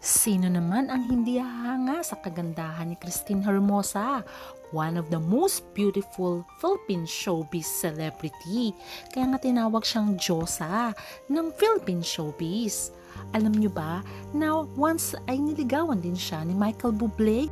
Sino naman ang hindi hahanga sa kagandahan ni Christine Hermosa, one of the most beautiful Philippine showbiz celebrity. Kaya nga tinawag siyang Diyosa ng Philippine showbiz. Alam niyo ba na once ay niligawan din siya ni Michael Bublé?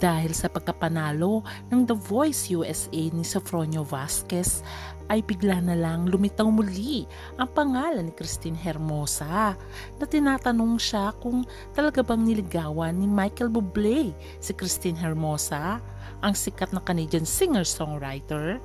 Dahil sa pagkapanalo ng The Voice USA ni Sofronio Vasquez, ay bigla na lang lumitaw muli ang pangalan ni Christine Hermosa na tinatanong siya kung talaga bang niligawan ni Michael Bublé si Christine Hermosa, ang sikat na Canadian singer-songwriter.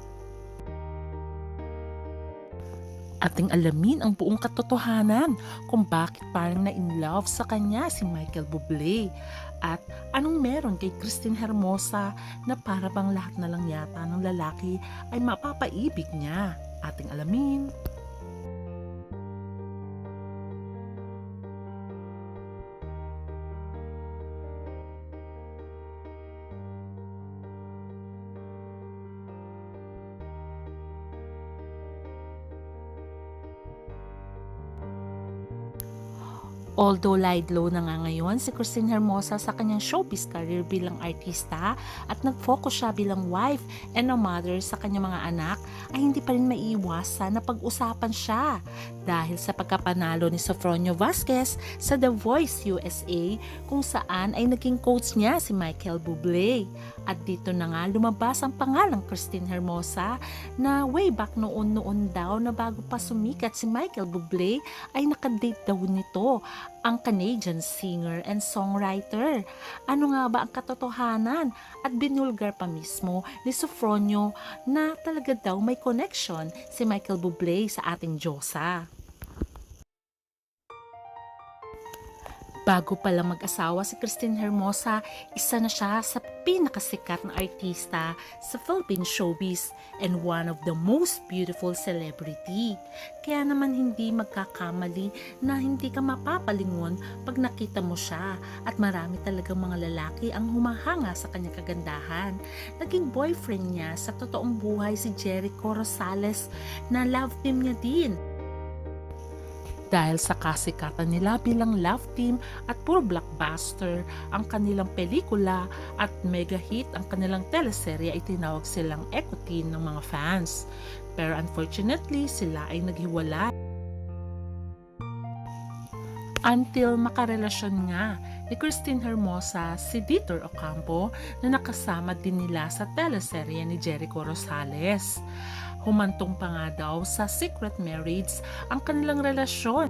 Ating alamin ang buong katotohanan kung bakit parang na-in-love sa kanya si Michael Bublé at anong meron kay Christine Hermosa na para bang lahat na lang yata ng lalaki ay mapapaibig niya. Ating alamin. Although lied low na nga ngayon si Christine Hermosa sa kanyang showbiz career bilang artista at nag-focus siya bilang wife and a mother sa kanyang mga anak, ay hindi pa rin maiiwasan na pag-usapan siya dahil sa pagkapanalo ni Sofronio Vasquez sa The Voice USA kung saan ay naging coach niya si Michael Bublé. At dito na nga lumabas ang pangalang Christine Hermosa na way back noon daw na bago pa sumikat si Michael Bublé ay nakadate daw nito ang Canadian singer and songwriter. Ano nga ba ang katotohanan? At binulgar pa mismo ni Sofronio na talaga daw may connection si Michael Bublé sa ating Diyosa. Bago pa lang mag-asawa si Christine Hermosa, isa na siya sa pinakasikat na artista sa Philippine showbiz and one of the most beautiful celebrity. Kaya naman hindi magkakamali na hindi ka mapapalingon pag nakita mo siya at marami talagang mga lalaki ang humahanga sa kanyang kagandahan. Naging boyfriend niya sa totoong buhay si Jericho Rosales na love team niya din. Dahil sa kasikatan nila bilang love team at puro blockbuster ang kanilang pelikula at mega hit ang kanilang teleserye ay tinawag silang eco teen ng mga fans. Pero unfortunately sila ay naghiwalay. Until makarelasyon nga ni Christine Hermosa si Dieter Ocampo na nakasama din nila sa teleserye ni Jericho Rosales. Humantong pa nga daw sa secret marriage ang kanilang relasyon.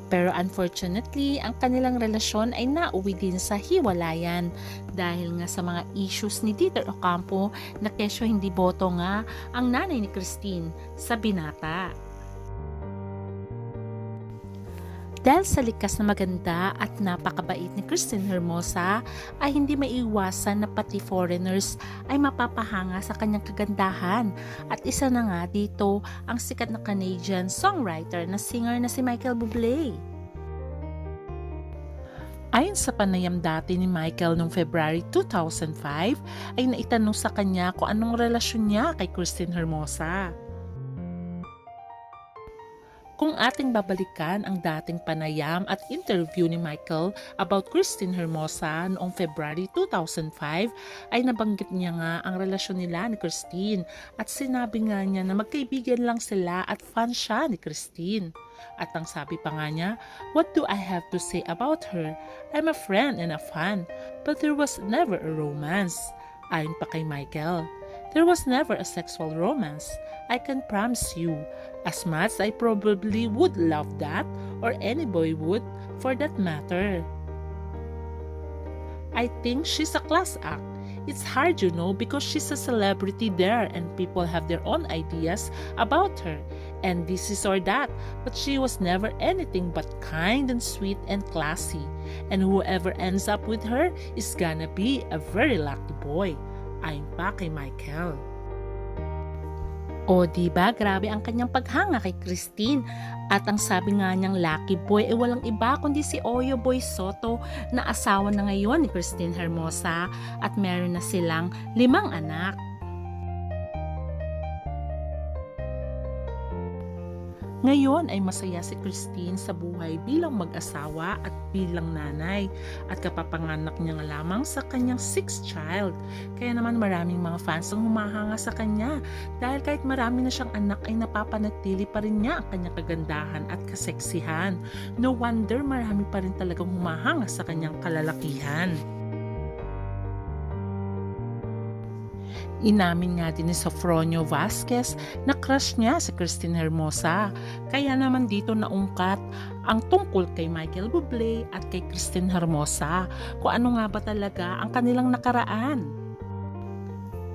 Pero unfortunately, ang kanilang relasyon ay nauwi din sa hiwalayan dahil nga sa mga issues ni Dieter Ocampo na kesyo hindi boto nga ang nanay ni Christine sa binata. Dahil sa likas na maganda at napakabait ni Christine Hermosa ay hindi maiiwasan na pati foreigners ay mapapahanga sa kanyang kagandahan. At isa na nga dito ang sikat na Canadian songwriter na singer na si Michael Bublé. Ayon sa panayam dati ni Michael noong February 2005 ay naitanong sa kanya kung anong relasyon niya kay Christine Hermosa. Kung ating babalikan ang dating panayam at interview ni Michael about Christine Hermosa noong February 2005 ay nabanggit niya nga ang relasyon nila ni Christine at sinabi nga niya na magkaibigan lang sila at fan siya ni Christine. At ang sabi pa nga niya, "What do I have to say about her? I'm a friend and a fan, but there was never a romance." Ayon pa kay Michael, "There was never a sexual romance. I can promise you. As much I probably would love that, or any boy would, for that matter. I think she's a class act. It's hard, because she's a celebrity there and people have their own ideas about her, and this is or that, but she was never anything but kind and sweet and classy, and whoever ends up with her is gonna be a very lucky boy." Ayon pa kay Michael. O diba, grabe ang kanyang paghanga kay Christine. At ang sabi nga niyang lucky boy ay walang iba kundi si Oyo Boy Soto na asawa na ngayon ni Christine Hermosa at meron na silang 5 anak. Ngayon ay masaya si Christine sa buhay bilang mag-asawa at bilang nanay at kapapanganak niya nga lamang sa kanyang sixth child. Kaya naman maraming mga fans ang humahanga sa kanya dahil kahit marami na siyang anak ay napapanatili pa rin niya ang kanyang kagandahan at kaseksihan. No wonder marami pa rin talagang humahanga sa kanyang kalalakihan. Inamin nga din ni Sofronio Vasquez na crush niya si Christine Hermosa. Kaya naman dito naungkat ang tungkol kay Michael Bublé at kay Christine Hermosa. Kung ano nga ba talaga ang kanilang nakaraan.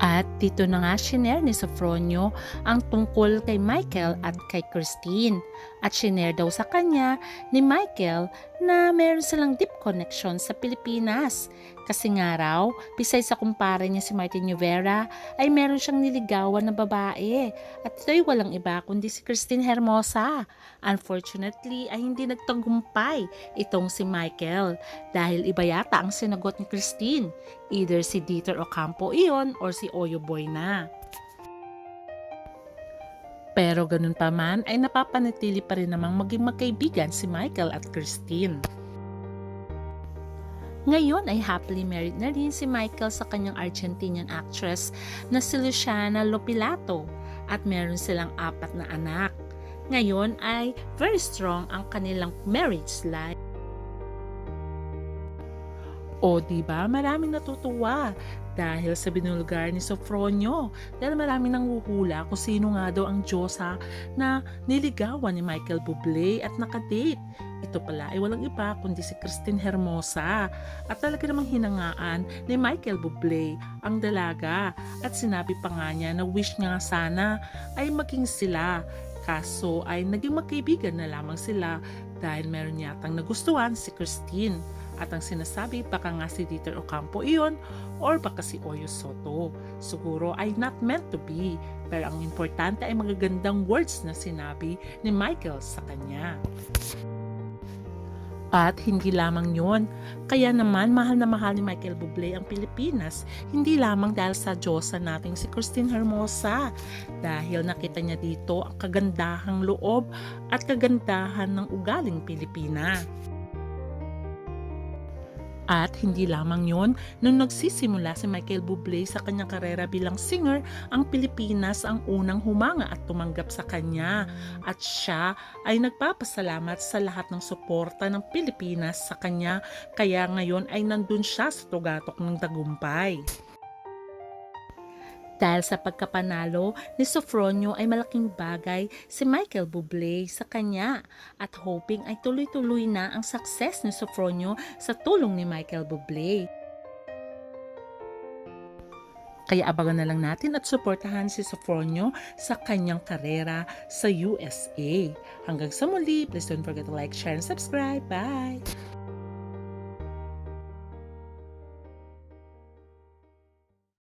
At dito na nga shinare ni Sofronio ang tungkol kay Michael at kay Christine. At shinare daw sa kanya ni Michael na meron silang deep connection sa Pilipinas. Kasi nga raw, besides sa kumpare niya si Martin Rivera, ay meron siyang niligawan na babae. At ito'y walang iba kundi si Christine Hermosa. Unfortunately, ay hindi nagtagumpay itong si Michael dahil iba yata ang sinagot ni Christine. Either si Dieter Ocampo iyon or si Oyo Boy na. Pero ganun pa man ay napapanatili pa rin namang maging magkaibigan si Michael at Christine. Ngayon ay happily married na rin si Michael sa kanyang Argentinian actress na si Luciana Lopilato at meron silang 4 na anak. Ngayon ay very strong ang kanilang marriage life. O diba maraming natutuwa dahil sa binulgar ni Sofronio dahil maraming nanghuhula kung sino nga daw ang Diyosa na niligawan ni Michael Bublé at nakadate. Ito pala ay walang iba kundi si Christine Hermosa at talaga namang hinangaan ni Michael Bublé ang dalaga at sinabi pa nga niya na wish niya sana ay maging sila. Kaso ay naging magkaibigan na lamang sila dahil meron yatang nagustuhan si Christine. At ang sinasabi baka nga si Dieter Ocampo iyon or baka si Oyo Soto. Siguro ay not meant to be. Pero ang importante ay magagandang words na sinabi ni Michael sa kanya. At hindi lamang yon, kaya naman mahal na mahal ni Michael Bublé ang Pilipinas, hindi lamang dahil sa Diyosa nating si Christine Hermosa, dahil nakita niya dito ang kagandahang loob at kagandahan ng ugaling Pilipina. At hindi lamang yon, nung nagsisimula si Michael Bublé sa kanyang karera bilang singer, ang Pilipinas ang unang humanga at tumanggap sa kanya. At siya ay nagpapasalamat sa lahat ng suporta ng Pilipinas sa kanya, kaya ngayon ay nandun siya sa tugatok ng tagumpay. Dahil sa pagkapanalo ni Sofronio ay malaking bagay si Michael Bublé sa kanya at hoping ay tuloy-tuloy na ang success ni Sofronio sa tulong ni Michael Bublé. Kaya abangan na lang natin at suportahan si Sofronio sa kanyang karera sa USA. Hanggang sa muli, please don't forget to like, share, and subscribe. Bye!